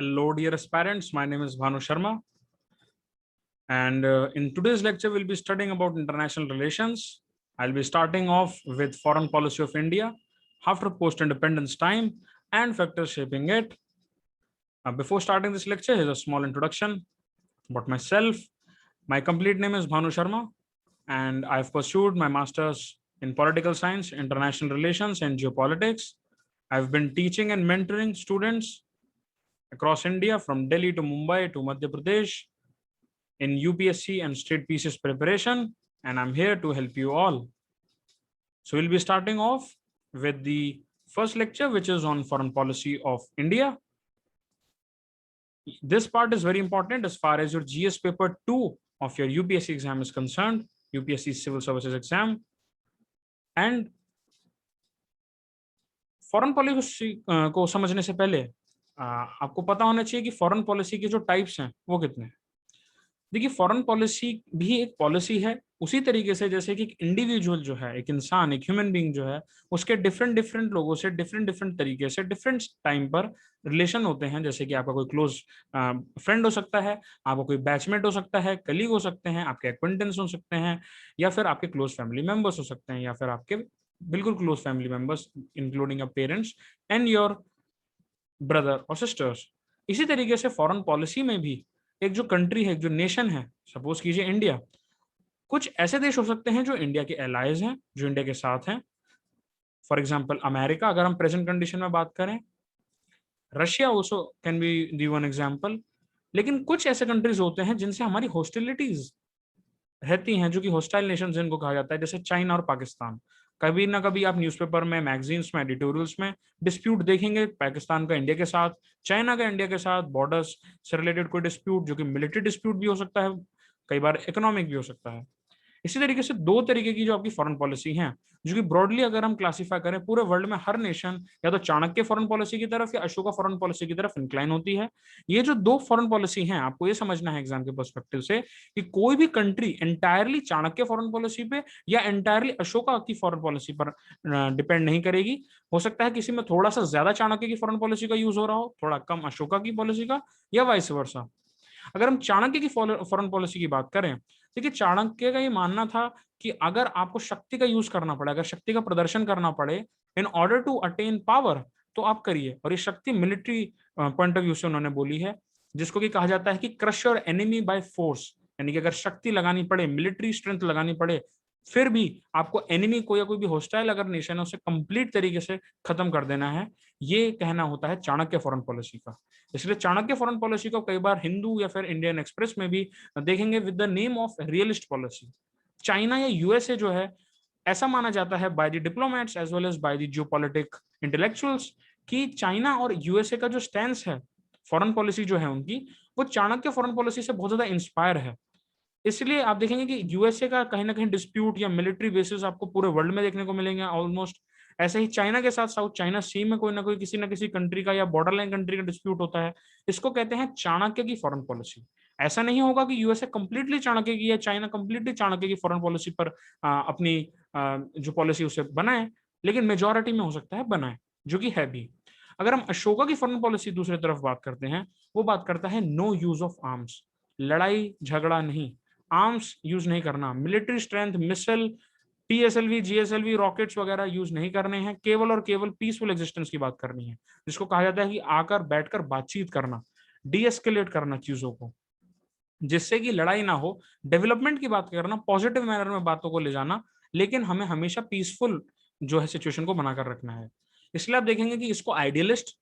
Hello, dear aspirants. My name is Bhanu Sharma, and in today's lecture, we'll be studying about international relations. I'll be starting off with foreign policy of India after post-independence time and factors shaping it. Before starting this lecture, here's a small introduction about myself. My complete name is Bhanu Sharma, and I've pursued my master's in political science, international relations, and geopolitics. I've been teaching and mentoring students across India from Delhi to Mumbai to Madhya Pradesh in UPSC and state pieces preparation, and I'm here to help you all. So we'll be starting off with the first lecture, which is on foreign policy of India. This part is very important as far as your GS paper 2 of your UPSC exam is concerned, UPSC Civil Services exam. And foreign policy को समझने से पहले आपको पता होना चाहिए कि foreign policy के जो टाइप्स हैं वो कितने हैं। देखिए, फॉरेन पॉलिसी भी एक पॉलिसी है उसी तरीके से जैसे कि एक इंडिविजुअल जो है, एक इंसान, एक ह्यूमन बीइंग जो है, उसके डिफरेंट डिफरेंट लोगों से डिफरेंट तरीके से डिफरेंट टाइम पर रिलेशन होते हैं। जैसे कि आपका कोई क्लोज फ्रेंड हो सकता है, आपका कोई बैचमेट हो सकता है, कलीग हो सकते हैं, आपके एक्वेंटेंस हो सकते हैं, या फिर आपके क्लोज फैमिली मेंबर्स हो सकते हैं, या फिर आपके बिल्कुल close family members including your parents and your brother और सिस्टर्स। इसी तरीके से फॉरेन पॉलिसी में भी एक जो कंट्री है, जो नेशन है, सपोज कीजिए इंडिया, कुछ ऐसे देश हो सकते हैं जो इंडिया के एलाइज हैं, जो इंडिया के साथ हैं। फॉर एग्जांपल अमेरिका, अगर हम प्रेजेंट कंडीशन में बात करें, Russia also can be the one example. लेकिन कुछ ऐसे कंट्रीज होते हैं जिनसे हमारी हॉस्टिलिटीज रहती हैं, जो कि हॉस्टाइल नेशंस जिनको कहा जाता है, जैसे चाइना और पाकिस्तान। कभी ना कभी आप न्यूज़पेपर में, मैगजीन्स में, एडिटोरियल्स में डिस्प्यूट देखेंगे, पाकिस्तान का इंडिया के साथ, चाइना का इंडिया के साथ, बॉर्डर्स से रिलेटेड कोई डिस्प्यूट, जो कि मिलिट्री डिस्प्यूट भी हो सकता है, कई बार इकोनॉमिक भी हो सकता है। इसी तरीके से दो तरीके की जो आपकी फॉरेन पॉलिसी है, जो कि ब्रॉडली अगर हम क्लासिफाई करें, पूरे वर्ल्ड में हर नेशन या तो चाणक्य फॉरेन पॉलिसी की तरफ या अशोका फॉरेन पॉलिसी की तरफ इंक्लाइन होती है। ये जो दो फॉरेन पॉलिसी हैं, आपको ये समझना है एग्जाम के पर्सपेक्टिव से कि कोई भी country entirely Chanakya foreign policy पे या एंटायरली अशोका की फॉरेन पॉलिसी पर डिपेंड नहीं करेगी। हो सकता है किसी में थोड़ा सा ज्यादा चाणक्य की फॉरेन पॉलिसी का यूज हो रहा हो, थोड़ा कम अशोका की पॉलिसी का, या वाइस वर्सा। अगर हम चाणक्य की फॉरेन पॉलिसी की बात करें, देखिए चाणक्य का ये मानना था कि अगर आपको शक्ति का यूज करना पड़े, अगर शक्ति का प्रदर्शन करना पड़े in order to attain power, तो आप करिए। और ये शक्ति मिलिट्री पॉइंट ऑफ व्यू से उन्होंने बोली है, जिसको कि कहा जाता है कि crush your enemy by force. यानी कि अगर शक्ति लगानी पड़े, मिलिट्री स्ट्रेंथ लगानी पड़े, फिर भी आपको एनिमी को या कोई भी हॉस्टाइल अगर नेशन है उसे कंप्लीट तरीके से खत्म कर देना है, ये कहना होता है चाणक्य फॉरेन पॉलिसी का। इसलिए चाणक्य फॉरेन पॉलिसी को कई बार हिंदू या फिर इंडियन एक्सप्रेस में भी देखेंगे with the name of realist policy. China या यूएसए जो है, ऐसा माना जाता है by the diplomats as well as by the geopolitic intellectuals कि चाइना और यूएसए का जो स्टैंस है, फॉरेन पॉलिसी जो है उनकी, वो चाणक्य फॉरेन पॉलिसी से बहुत ज्यादा इंस्पायर है। इसलिए आप देखेंगे कि यूएसए का कहीं ना कहीं डिस्प्यूट या मिलिट्री बेसिस आपको पूरे वर्ल्ड में देखने को मिलेंगे ऑलमोस्ट। ऐसे ही चाइना के साथ साउथ चाइना सी में कोई ना कोई किसी ना किसी कंट्री का या बॉर्डर लाइन कंट्री का डिस्प्यूट होता है। इसको कहते हैं चाणक्य की फॉरेन पॉलिसी। ऐसा नहीं होगा कि यूएसए कंप्लीटली चाणक्य की या चाइना कंप्लीटली चाणक्य की फॉरेन पॉलिसी पर अपनी जो पॉलिसी उसे बनाए, लेकिन मेजोरिटी में हो सकता है बनाए, जो कि है भी। अगर हम अशोका की फॉरेन पॉलिसी दूसरी तरफ बात करते हैं, वो बात करता है नो यूज ऑफ आर्म्स, लड़ाई झगड़ा नहीं, आर्म्स यूज नहीं करना, military strength, missile, PSLV, GSLV, rockets वगैरह यूज नहीं करने हैं, केवल और केवल पीसफुल एग्जिस्टेंस की बात करनी है, जिसको कहा जाता है कि आकर बैठकर बातचीत करना, डीएस्केलेट करना चीजों को, जिससे कि लड़ाई ना हो, डेवलपमेंट की बात करना, पॉजिटिव मैनर में बातों को ले जाना, लेकिन हमें हमेशा पीसफुल जो है सिचुएशन को बनाकर रखना है। इसलिए आप देखेंगे कि इसको आइडियलिस्ट,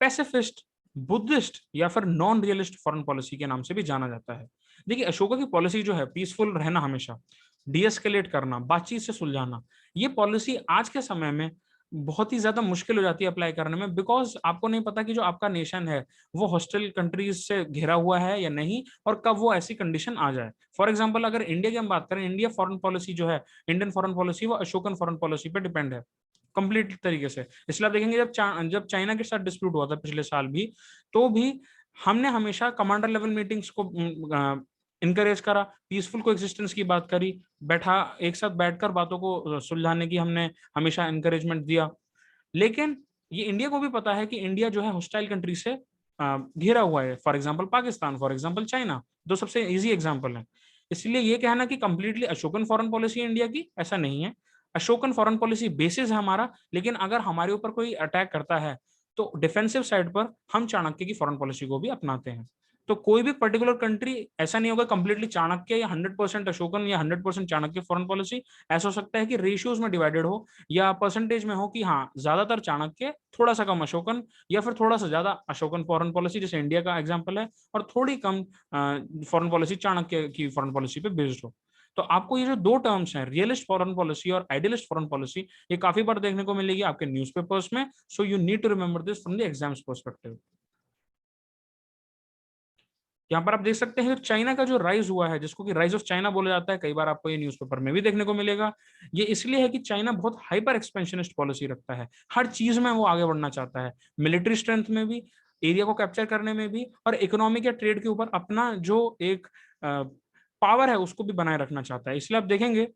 पैसिफिस्ट, बुद्धिस्ट या फिर नॉन रियलिस्ट फॉरेन पॉलिसी के नाम से भी जाना जाता है। देखिए अशोका की पॉलिसी जो है, पीसफुल रहना, हमेशा डीएस्केलेट करना, बातचीत से सुलझाना, ये पॉलिसी आज के समय में बहुत ही ज्यादा मुश्किल हो जाती है अप्लाई करने में, बिकॉज आपको नहीं पता कि जो आपका नेशन है वो हॉस्टाइल कंट्रीज से घिरा हुआ है या नहीं, और कब वो ऐसी कंडीशन आ जाए। फॉर एग्जांपल अगर इंडिया की हम बात करें, इंडिया फॉरेन पॉलिसी जो है, इंडियन फॉरेन पॉलिसी, वो अशोकन फॉरेन पॉलिसी पे डिपेंड है कंप्लीट तरीके से। इसलिए आप देखेंगे जब चाइना के साथ डिस्प्यूट हुआ था पिछले साल भी, तो भी हमने हमेशा कमांडर लेवल मीटिंग्स को इनकरेज करा, पीसफुल को एग्जिस्टेंस की बात करी, बैठा एक साथ बैठकर बातों को सुलझाने की हमने हमेशा इनकरेजमेंट दिया। लेकिन ये इंडिया को भी पता है कि इंडिया जो है हॉस्टाइल कंट्री से घिरा हुआ है, for example Pakistan, for example China, दो सबसे इजी एग्जाम्पल है। इसलिए ये कहना कि कंप्लीटली अशोकन फॉरेन पॉलिसी है इंडिया की, ऐसा नहीं है। अशोकन फॉरेन पॉलिसी बेसिस है हमारा, लेकिन अगर हमारे ऊपर कोई अटैक करता है तो डिफेंसिव साइड पर हम चाणक्य की फॉरेन पॉलिसी को भी अपनाते हैं। तो कोई भी पर्टिकुलर कंट्री ऐसा नहीं होगा कंप्लीटली चाणक्य या 100% अशोकन या 100% चाणक्य फॉरेन पॉलिसी। ऐसा हो सकता है कि रेशियोज में डिवाइडेड हो या परसेंटेज में हो कि हाँ ज्यादातर चाणक्य, थोड़ा सा कम अशोकन, या फिर थोड़ा सा ज्यादा अशोकन फॉरेन पॉलिसी जैसे इंडिया का एग्जाम्पल है, और थोड़ी कम फॉरेन पॉलिसी चाणक्य की फॉरेन पॉलिसी पे बेस्ड हो। तो आपको ये जो दो टर्म्स हैं, रियलिस्ट फॉरेन पॉलिसी और आइडियलिस्ट फॉरेन पॉलिसी, ये काफी बार देखने को मिलेगी आपके न्यूज़पेपर्स में। So you need to remember this from the exams perspective. यहाँ पर आप देख सकते हैं चाइना का जो राइज हुआ है, जिसको कि राइज ऑफ चाइना बोला जाता है, कई बार आपको ये न्यूज़पेपर में भी देखने को मिलेगा। ये इसलिए है कि चाइना बहुत हाइपर एक्सपेंशनिस्ट पॉलिसी रखता है, हर चीज में वो आगे बढ़ना चाहता है, मिलिट्री स्ट्रेंथ में भी, एरिया को कैप्चर करने में भी, और इकोनॉमिक या ट्रेड के ऊपर अपना जो एक पावर है उसको भी बनाए रखना चाहता है। इसलिए आप देखेंगे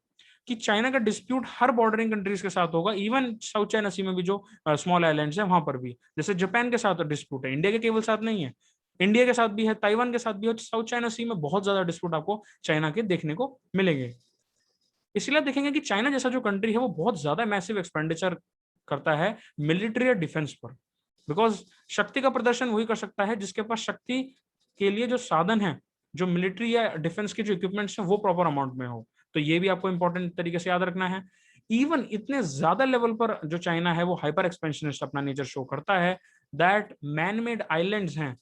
कि चाइना का डिस्प्यूट हर बॉर्डरिंग कंट्रीज के साथ होगा, इवन साउथ चाइना सी में भी जो स्मॉल आइलैंड्स हैं वहां पर भी, जैसे जापान के साथ डिस्प्यूट है, इंडिया के केवल साथ नहीं है, इंडिया के साथ भी है, ताइवान के साथ भी है, साउथ चाइना सी में बहुत ज्यादा डिस्प्यूट आपको चाइना के देखने को मिलेंगे। इसलिए देखेंगे कि चाइना जैसा जो कंट्री है वो बहुत ज्यादा मैसिव एक्सपेंडिचर करता है मिलिट्री या डिफेंस पर, बिकॉज शक्ति का प्रदर्शन वही कर सकता है जिसके पास शक्ति के लिए जो साधन है, जो मिलिट्री या डिफेंस के जो इक्विपमेंट्स हैं वो प्रॉपर अमाउंट में हो। तो ये भी आपको इंपॉर्टेंट तरीके से याद रखना है। इवन इतने ज्यादा लेवल पर जो चाइना है वो हाइपर एक्सपेंशनिस्ट अपना नेचर शो करता है, दैट मैन मेड आइलैंड्स हैं,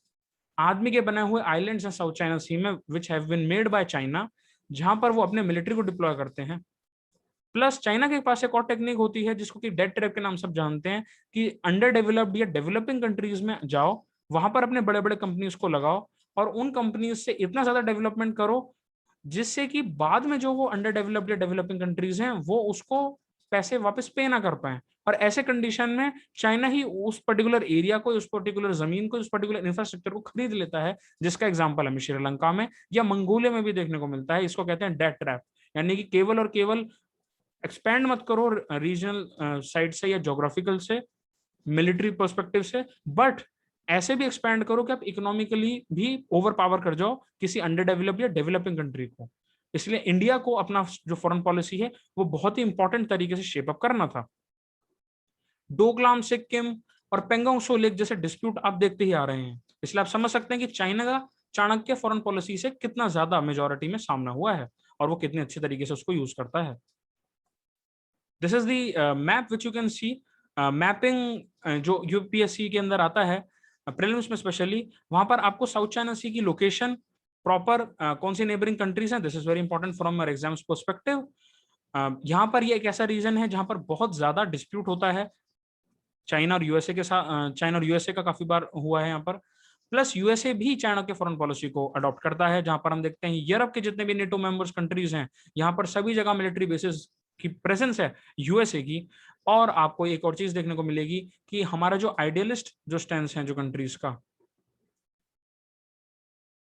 आदमी के बने हुए आइलैंड्स हैं साउथ चाइना सी में, which have been made by China, जहां पर वो अपने मिलिट्री को डिप्लॉय करते हैं। प्लस चाइना के पास एक और टेक्निक होती है जिसको कि डेट ट्रैप के नाम सब जानते हैं, कि अंडर डेवलप्ड या डेवलपिंग कंट्रीज में जाओ, वहां पर अपने बड़े बड़े कंपनीज को लगाओ, और उन कंपनीज से इतना ज्यादा डेवलपमेंट करो जिससे कि बाद में जो वो अंडर डेवलप्ड या डेवलपिंग कंट्रीज हैं वो उसको पैसे वापस पे ना कर पाए। और ऐसे कंडीशन में चाइना ही उस पर्टिकुलर एरिया को, उस पर्टिकुलर जमीन को, उस पर्टिकुलर इंफ्रास्ट्रक्चर को खरीद लेता है, जिसका एग्जांपल हमें श्रीलंका में या मंगोलिया में भी देखने को मिलता है। इसको कहते हैं डेट ट्रैप, यानी कि केवल और केवल एक्सपैंड मत करो रीजनल साइड से या जोग्राफिकल से, मिलिट्री पर्सपेक्टिव से, बट ऐसे भी एक्सपैंड करो कि आप इकोनॉमिकली भी ओवर पावर कर जाओ किसी अंडर डेवलप या डेवलपिंग कंट्री को। इसलिए इंडिया को अपना जो फॉरेन पॉलिसी है वो बहुत ही इंपॉर्टेंट तरीके से शेप अप करना था। डोकलाम सिक्किम और पेंगोंग सो लेक जैसे डिस्प्यूट आप देखते ही आ रहे हैं, इसलिए आप समझ सकते हैं कि चाइना का चाणक्य फॉरेन पॉलिसी से कितना ज्यादा मेजोरिटी में सामना हुआ है और वो कितने अच्छे तरीके से उसको यूज करता है। This is the map which you can see, mapping जो यूपीएससी के अंदर आता है प्रीलिम्स में स्पेशली, वहां पर आपको साउथ चाइना सी की लोकेशन प्रॉपर कौन सी नेबरिंग कंट्रीज हैं, this is very important from your exams perspective. यहाँ पर ये एक ऐसा रीजन है जहां पर बहुत ज्यादा डिस्प्यूट होता है चाइना और यूएसए के साथ, चाइना और यूएसए का काफी बार हुआ है यहाँ पर। प्लस यूएसए भी चाइना के फॉरेन पॉलिसी को अडॉप्ट करता है, जहां पर हम देखते हैं यूरोप के जितने भी नेटो मेंबर्स कंट्रीज हैं यहाँ पर सभी जगह मिलिट्री बेसिस की प्रेजेंस है यूएसए की। और आपको एक और चीज देखने को मिलेगी कि हमारा जो आइडियलिस्ट जो स्टैंड है जो कंट्रीज का,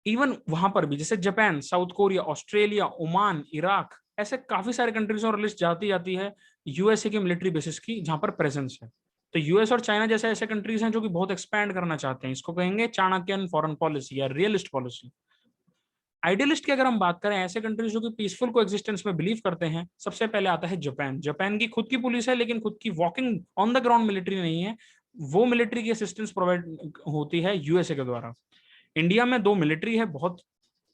इवन वहां पर भी जैसे Japan, south Korea, Australia, Oman, Iraq, ऐसे काफी सारे कंट्रीज और लिस्ट जाती जाती है यूएसए के मिलिट्री बेसिस की जहां पर प्रेजेंस है। तो यूएस और चाइना जैसे ऐसे कंट्रीज हैं जो कि बहुत एक्सपैंड करना चाहते हैं, इसको कहेंगे चाणक्यन फॉरेन पॉलिसी या रियलिस्ट पॉलिसी। आइडियलिस्ट की अगर हम बात करें, ऐसे कंट्रीज जो कि पीसफुल को एग्जिस्टेंस में बिलीव करते हैं, सबसे पहले आता है जापान। जापान की खुद की पुलिस है लेकिन खुद की walking on the ground military नहीं है, वो मिलिट्री की असिस्टेंस प्रोवाइड होती है यूएसए के द्वारा। इंडिया में दो मिलिट्री है, बहुत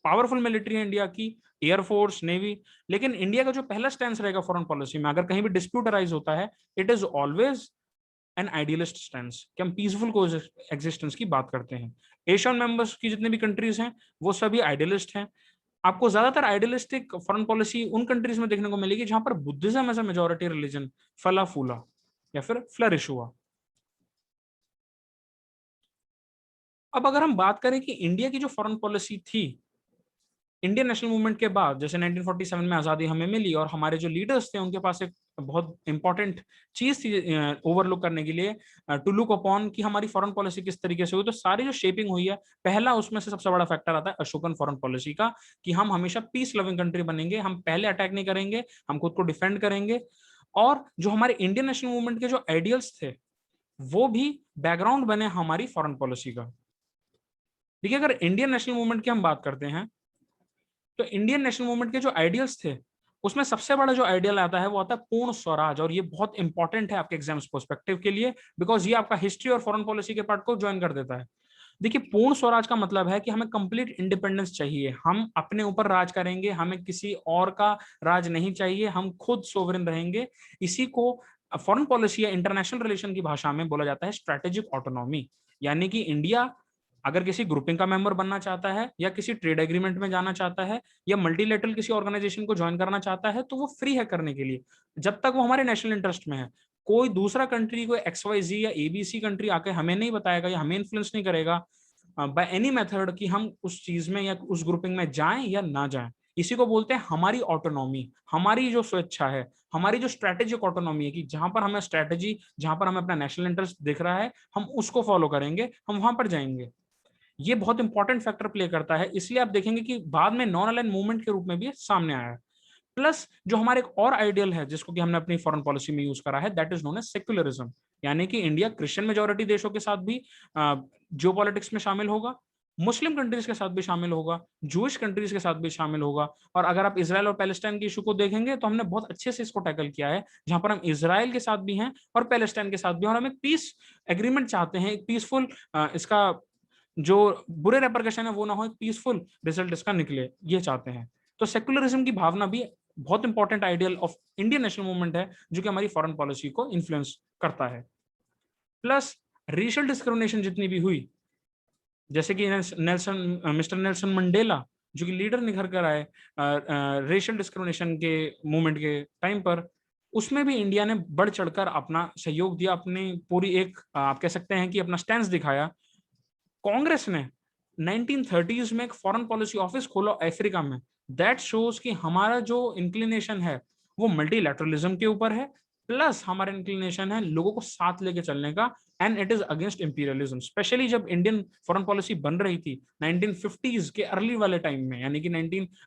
पावरफुल मिलिट्री है इंडिया की, एयरफोर्स, नेवी। लेकिन इंडिया का जो पहला स्टैंड रहेगा फॉरेन पॉलिसी में, अगर कहीं भी डिस्प्यूट अराइज होता है, it is always an idealist stand, कि हम पीसफुल को एग्जिस्टेंस की बात करते हैं। एशियन मेंबर्स की जितने भी कंट्रीज हैं वो सभी आइडियलिस्ट हैं। आपको ज्यादातर आइडियलिस्टिक फॉरेन पॉलिसी उन कंट्रीज में देखने को मिलेगी जहां पर Buddhism as a majority religion फला फूला या फिर फ्लरिश हुआ। अब अगर हम बात करें कि इंडिया की जो फॉरेन पॉलिसी थी इंडियन नेशनल मूवमेंट के बाद, जैसे 1947 में आजादी हमें मिली और हमारे जो लीडर्स थे उनके पास एक बहुत इंपॉर्टेंट चीज थी ओवरलुक करने के लिए, टू लुक अपॉन कि हमारी फॉरेन पॉलिसी किस तरीके से हुई। तो सारी जो शेपिंग हुई है, पहला उसमें से सबसे बड़ा फैक्टर आता है अशोकन फॉरेन पॉलिसी का, कि हम हमेशा पीस लविंग कंट्री बनेंगे, हम पहले अटैक नहीं करेंगे, हम खुद को डिफेंड करेंगे। और जो हमारे इंडियन नेशनल मूवमेंट के जो आइडियल्स थे वो भी बैकग्राउंड बने हमारी फॉरेन पॉलिसी का। देखिए, अगर इंडियन नेशनल मूवमेंट की हम बात करते हैं, तो इंडियन नेशनल मूवमेंट के जो आइडियल्स थे, उसमें सबसे बड़ा जो आइडियल आता है वो आता है पूर्ण स्वराज, और ये बहुत इंपॉर्टेंट है आपके एग्जाम्स पर्सपेक्टिव के लिए, बिकॉज ये आपका हिस्ट्री और फॉरेन पॉलिसी के पार्ट को ज्वाइन कर देता है। देखिए, पूर्ण स्वराज का मतलब है कि हमें कंप्लीट इंडिपेंडेंस चाहिए, हम अपने ऊपर राज करेंगे, हमें किसी और का राज नहीं चाहिए, हम खुद सोवरेन रहेंगे। इसी को फॉरेन पॉलिसी या इंटरनेशनल रिलेशन की भाषा में बोला जाता है स्ट्रेटेजिक ऑटोनॉमी। यानी कि इंडिया अगर किसी ग्रुपिंग का मेंबर बनना चाहता है, या किसी ट्रेड एग्रीमेंट में जाना चाहता है, या मल्टीलेटरल किसी ऑर्गेनाइजेशन को ज्वाइन करना चाहता है, तो वो फ्री है करने के लिए, जब तक वो हमारे नेशनल इंटरेस्ट में है। कोई दूसरा कंट्री, कोई XYZ या ABC कंट्री आके हमें नहीं बताएगा या हमें इन्फ्लुएंस नहीं करेगा बाय एनी मेथड कि हम उस चीज में या उस ग्रुपिंग में जाएं या ना जाएं। इसी को बोलते हैं हमारी ऑटोनॉमी, हमारी जो स्वेच्छा है, हमारी जो स्ट्रेटेजिक ऑटोनॉमी है, कि जहां पर हमें स्ट्रेटेजी, जहां पर हमें अपना नेशनल इंटरेस्ट दिख रहा है, हम उसको फॉलो करेंगे, हम वहां पर जाएंगे। ये बहुत इंपॉर्टेंट फैक्टर प्ले करता है, इसलिए आप देखेंगे कि बाद में नॉन अलाइन मूवमेंट के रूप में भी सामने आया है। प्लस जो हमारे एक और आइडियल है जिसको कि हमने अपनी फॉरेन पॉलिसी में यूज करा है, that is known as secularism. यानी कि इंडिया क्रिश्चियन मेजोरिटी देशों के साथ भी जियो पॉलिटिक्स में शामिल होगा, मुस्लिम कंट्रीज के साथ भी शामिल होगा, जूइश कंट्रीज के साथ भी शामिल होगा। और अगर आप इसराइल और पैलेस्टाइन के इशू को देखेंगे तो हमने बहुत अच्छे से इसको टैकल किया है, जहां पर हम इसराइल के साथ भी हैं और पैलेस्टाइन के साथ भी हैं, और हम एक पीस एग्रीमेंट चाहते हैं, एक पीसफुल इसका जो बुरे रेपरकशन है वो ना हो, एक पीसफुल रिजल्ट इसका निकले, ये चाहते हैं। तो सेक्युलरिज्म की भावना भी बहुत important ideal of Indian national movement है, जो कि हमारी फॉरेन पॉलिसी को इन्फ्लुएंस करता है। प्लस रेशियल डिस्क्रिमिनेशन जितनी भी हुई, जैसे कि मिस्टर नेल्सन मंडेला जो कि लीडर निखर कर आए रेशियल डिस्क्रिमिनेशन के मूवमेंट के टाइम पर, उसमें भी इंडिया ने बढ़ चढ़कर अपना सहयोग दिया, अपनी पूरी एक आप कह सकते हैं कि अपना स्टैंड दिखाया। कांग्रेस ने 1930s में एक फॉरेन पॉलिसी ऑफिस खोला अफ्रीका में। दैट शोज कि हमारा जो इंक्लिनेशन है वो मल्टीलैटरलिज्म के ऊपर है, प्लस हमारा इंक्लिनेशन है लोगों को साथ लेके चलने का, and it is against imperialism. Specially जब इंडियन फॉरेन पॉलिसी बन रही थी 1950s के अर्ली वाले टाइम में, यानी कि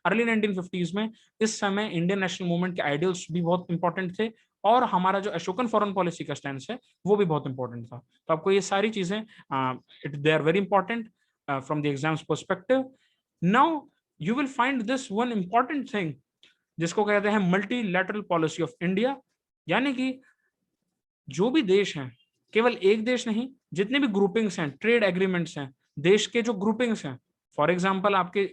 अर्ली 1950s में, इस समय इंडियन नेशनल मूवमेंट के आइडियल्स भी बहुत इंपॉर्टेंट थे, और हमारा जो अशोकन फॉरेन पॉलिसी का स्टैंड है वो भी बहुत इंपॉर्टेंट था। तो आपको ये सारी चीजें they are very important from the exams perspective. Now you will find this one important thing जिसको कहते हैं मल्टीलैटरल पॉलिसी ऑफ इंडिया। यानी कि जो भी देश हैं, केवल एक देश नहीं, जितने भी ग्रुपिंग्स हैं, ट्रेड एग्रीमेंट्स हैं, देश के जो ग्रुपिंग्स हैं, फॉर एग्जांपल आपके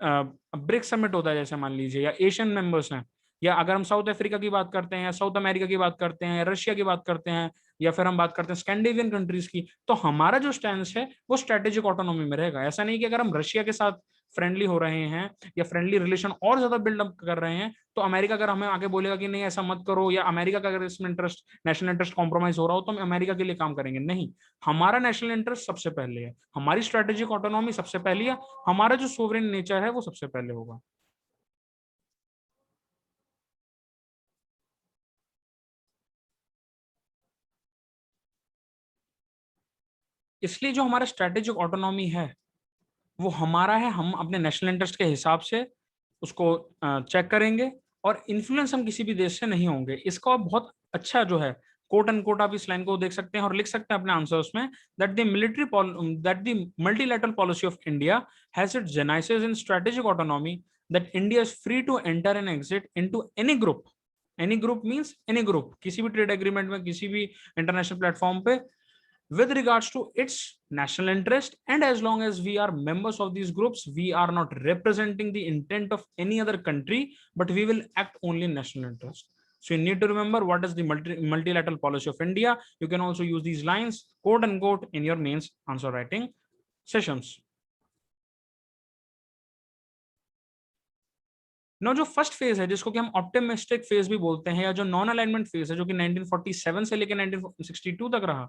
ब्रिक्स समिट होता है जैसे मान लीजिए, या एशियन मेंबर्स हैं, या अगर हम साउथ अफ्रीका की बात करते हैं, या साउथ अमेरिका की बात करते हैं, या रशिया की बात करते हैं, या फिर हम बात करते हैं स्कैंडिनेवियन कंट्रीज की, तो हमारा जो स्टैंड है वो स्ट्रेटेजिक ऑटोनॉमी में रहेगा। ऐसा नहीं कि अगर हम रशिया के साथ फ्रेंडली हो रहे हैं या फ्रेंडली रिलेशन और ज्यादा बिल्डअप कर रहे हैं, तो अमेरिका अगर हमें आगे बोलेगा कि नहीं ऐसा मत करो, या अमेरिका का अगर इसमें इंटरेस्ट, नेशनल इंटरेस्ट कॉम्प्रोमाइज हो रहा हो, तो हम अमेरिका के लिए काम करेंगे, नहीं। हमारा नेशनल इंटरेस्ट सबसे पहले है, हमारी स्ट्रेटेजिक ऑटोनॉमी सबसे पहले है, हमारा जो सोवरेन नेचर है वो सबसे पहले होगा। इसलिए जो हमारा स्ट्रेटेजिक ऑटोनॉमी है वो हमारा है, हम अपने नेशनल इंटरेस्ट के हिसाब से उसको चेक करेंगे, और इन्फ्लुएंस हम किसी भी देश से नहीं होंगे। इसका बहुत अच्छा जो है कोट एंड कोट, आप इस लाइन को देख सकते हैं और लिख सकते हैं अपने आंसर्स में, that the multilateral policy of India has its genesis in strategic autonomy, that India is free to enter and exit into any group. Any group means any group, किसी भी ट्रेड एग्रीमेंट में, किसी भी international platform पे, with regards to its national interest, and as long as we are members of these groups, we are not representing the intent of any other country, but we will act only in national interest. So you need to remember what is the multilateral policy of India. You can also use these lines quote unquote in your mains answer writing sessions. No, जो first phase है जिसको कि हम optimistic phase भी बोलते हैं, या जो नॉन अलाइनमेंट फेज है जो कि 1947 से लेकर 1962 तक रहा,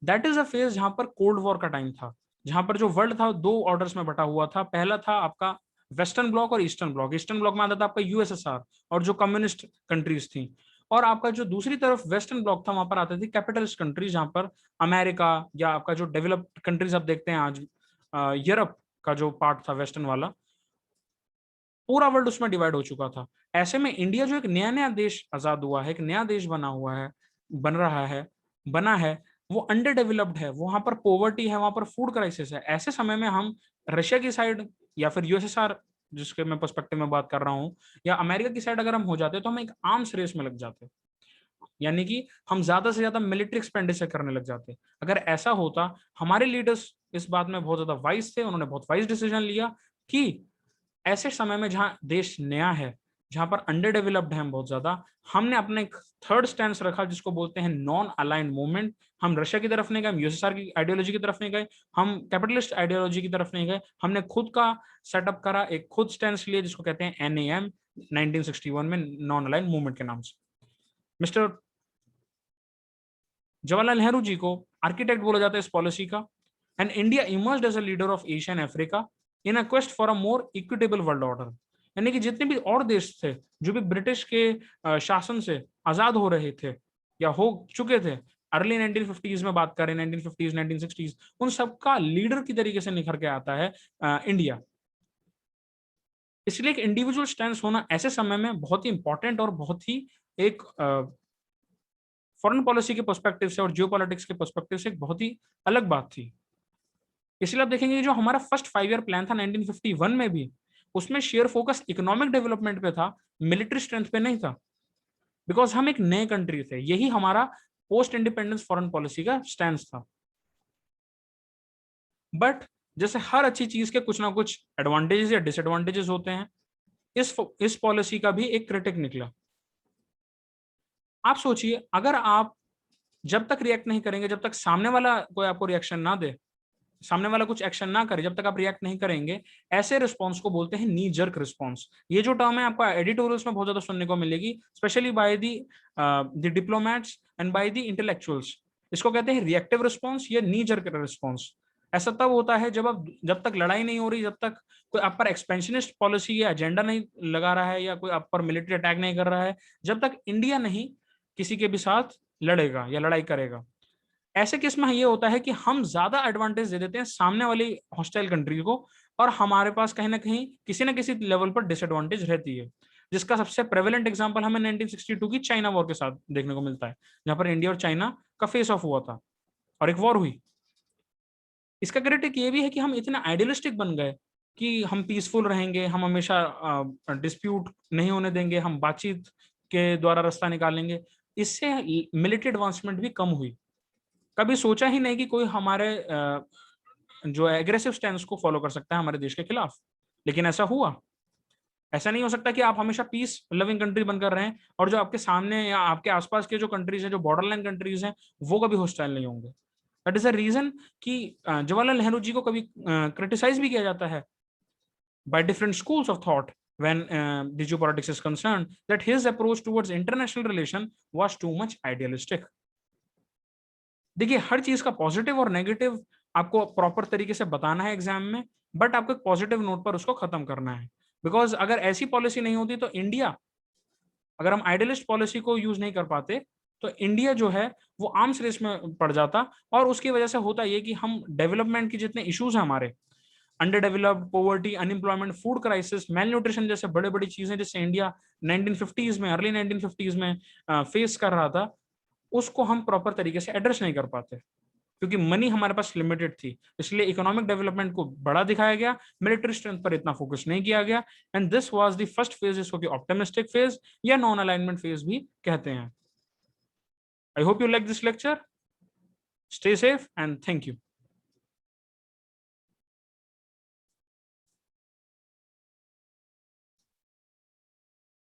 दैट इज अ फेज जहां पर कोल्ड वॉर का टाइम था, जहां पर जो वर्ल्ड था दो ऑर्डर्स में बटा हुआ था। पहला था आपका वेस्टर्न ब्लॉक और ईस्टर्न ब्लॉक। ईस्टर्न ब्लॉक में आता था आपका यूएसएसआर और जो कम्युनिस्ट कंट्रीज थी, और आपका जो दूसरी तरफ वेस्टर्न ब्लॉक था वहां पर आते थे कैपिटलिस्ट कंट्रीज, जहां पर अमेरिका या आपका जो डेवलप्ड कंट्रीज आप देखते हैं आज, यूरोप का जो पार्ट था वेस्टर्न वाला, पूरा वर्ल्ड उसमें डिवाइड हो चुका था। ऐसे में इंडिया जो एक नया नया देश आजाद हुआ है, एक नया देश बना हुआ है, बन रहा है, बना है, वो अंडर डेवलप्ड है, वहां पर पोवर्टी है, वहां पर फूड क्राइसिस है। ऐसे समय में हम रशिया की साइड या फिर यूएसएसआर जिसके मैं पर्सपेक्टिव में बात कर रहा हूँ, या अमेरिका की साइड अगर हम हो जाते तो हम एक आर्म्स रेस में लग जाते, यानी कि हम ज्यादा से ज्यादा मिलिट्री एक्सपेंडिचर करने लग जाते। अगर ऐसा होता, हमारे लीडर्स इस बात में बहुत ज्यादा वाइज थे, उन्होंने बहुत वाइज डिसीजन लिया कि ऐसे समय में जहां देश नया है, जहां पर अंडर डेवलप्ड है हम बहुत ज्यादा, हमने अपने एक थर्ड स्टैंड रखा जिसको बोलते हैं नॉन अलाइंड मूवमेंट। हम रशिया की तरफ नहीं गए, हम यूएसएसआर की आइडियोलॉजी की तरफ नहीं गए, हम कैपिटलिस्ट आइडियोलॉजी की तरफ नहीं गए, हमने खुद का सेटअप करा, एक खुद स्टैंड लिया जिसको कहते हैं एनएएम 1961 में, नॉन अलाइंड मूवमेंट के नाम से। मिस्टर जवाहरलाल नेहरू जी को आर्किटेक्ट बोला जाता है इस पॉलिसी का। And India emerged as a leader of Asia and Africa in a quest for a more equitable world order. यानी कि जितने भी और देश थे जो भी ब्रिटिश के शासन से आजाद हो रहे थे या हो चुके थे, अर्ली 1950s में बात करें, 1950s 1960s, उन सबका लीडर की तरीके से निखर के आता है इंडिया। इसलिए एक इंडिविजुअल स्टैंड होना ऐसे समय में बहुत ही इंपॉर्टेंट और बहुत ही एक फॉरेन पॉलिसी के पर्सपेक्टिव से और जियो पॉलिटिक्स के पर्सपेक्टिव से एक बहुत ही अलग बात थी। इसलिए आप देखेंगे जो हमारा फर्स्ट 5 ईयर प्लान था 1951 में भी, उसमें शेयर फोकस इकोनॉमिक डेवलपमेंट पे था, मिलिट्री स्ट्रेंथ पे नहीं था, बिकॉज हम एक नए कंट्री थे। यही हमारा पोस्ट इंडिपेंडेंस फॉरेन पॉलिसी का स्टैंड था। बट जैसे हर अच्छी चीज के कुछ ना कुछ एडवांटेजेस या डिसएडवांटेजेस होते हैं, इस पॉलिसी का भी एक क्रिटिक निकला। आप सोचिए, अगर आप जब तक रिएक्ट नहीं करेंगे, जब तक सामने वाला कोई आपको रिएक्शन ना दे, सामने वाला कुछ एक्शन ना करे, जब तक आप रिएक्ट नहीं करेंगे, ऐसे रिस्पॉन्स को बोलते हैं नी जर्क रिस्पॉन्स। ये जो टर्म है आपको एडिटोरियल्स में बहुत ज्यादा सुनने को मिलेगी, specially by the diplomats and by the intellectuals. इसको कहते हैं रिएक्टिव रिस्पॉन्स या नी जर्क रिस्पॉन्स। ऐसा तब होता है जब तक लड़ाई नहीं हो रही, जब तक कोई आप पर एक्सपेंशनिस्ट पॉलिसी या एजेंडा नहीं लगा रहा है, या कोई आप पर मिलिट्री अटैक नहीं कर रहा है, जब तक इंडिया नहीं किसी के भी साथ लड़ेगा या लड़ाई करेगा। ऐसे केस में ये होता है कि हम ज्यादा एडवांटेज दे देते हैं सामने वाली हॉस्टाइल कंट्री को, और हमारे पास कहीं ना कहीं किसी ना किसी लेवल पर डिसएडवांटेज रहती है, जिसका सबसे प्रेवलेंट एग्जांपल हमें 1962 की चाइना वॉर के साथ देखने को मिलता है, जहां पर इंडिया और चाइना का फेस ऑफ हुआ था और एक वॉर हुई। इसका क्रिटिक ये भी है कि हम इतना आइडियलिस्टिक बन गए कि हम पीसफुल रहेंगे, हम हमेशा डिस्प्यूट नहीं होने देंगे, हम बातचीत के द्वारा रास्ता निकालेंगे। इससे मिलिट्री एडवांसमेंट भी कम हुई। कभी सोचा ही नहीं कि कोई हमारे जो एग्रेसिव स्टैंड को फॉलो कर सकता है हमारे देश के खिलाफ, लेकिन ऐसा हुआ। ऐसा नहीं हो सकता कि आप हमेशा पीस लविंग कंट्री बनकर रहें और जो आपके सामने या आपके आसपास के जो कंट्रीज हैं, जो बॉर्डरलाइन कंट्रीज हैं, वो कभी होस्टाइल नहीं होंगे। दैट इज अ रीजन कि जवाहरलाल नेहरू जी को कभी क्रिटिसाइज भी किया जाता है by different schools of thought when the geopolitics is concerned, that his approach towards international relation was too much idealistic. देखिए, हर चीज का पॉजिटिव और नेगेटिव आपको प्रॉपर तरीके से बताना है एग्जाम में, बट आपको एक पॉजिटिव नोट पर उसको खत्म करना है। बिकॉज अगर ऐसी पॉलिसी नहीं होती तो इंडिया, अगर हम आइडियलिस्ट पॉलिसी को यूज नहीं कर पाते तो इंडिया जो है वो आर्म्स रेस में पड़ जाता, और उसकी वजह से होता ये कि हम डेवलपमेंट की जितने इश्यूज हैं हमारे, under developed, poverty, unemployment, food crisis, mail nutrition जैसे बड़े बड़ी चीजें जिससे इंडिया 1950s में, अर्ली 1950s में फेस कर रहा था, उसको हम प्रॉपर तरीके से एड्रेस नहीं कर पाते क्योंकि मनी हमारे पास लिमिटेड थी। इसलिए इकोनॉमिक डेवलपमेंट को बड़ा दिखाया गया, मिलिट्री स्ट्रेंथ पर इतना फोकस नहीं किया गया। And this was the first phase, जिसको कि ऑप्टिमिस्टिक फेज या नॉन अलाइनमेंट फेज भी कहते हैं। I hope you like this lecture. Stay safe and thank you.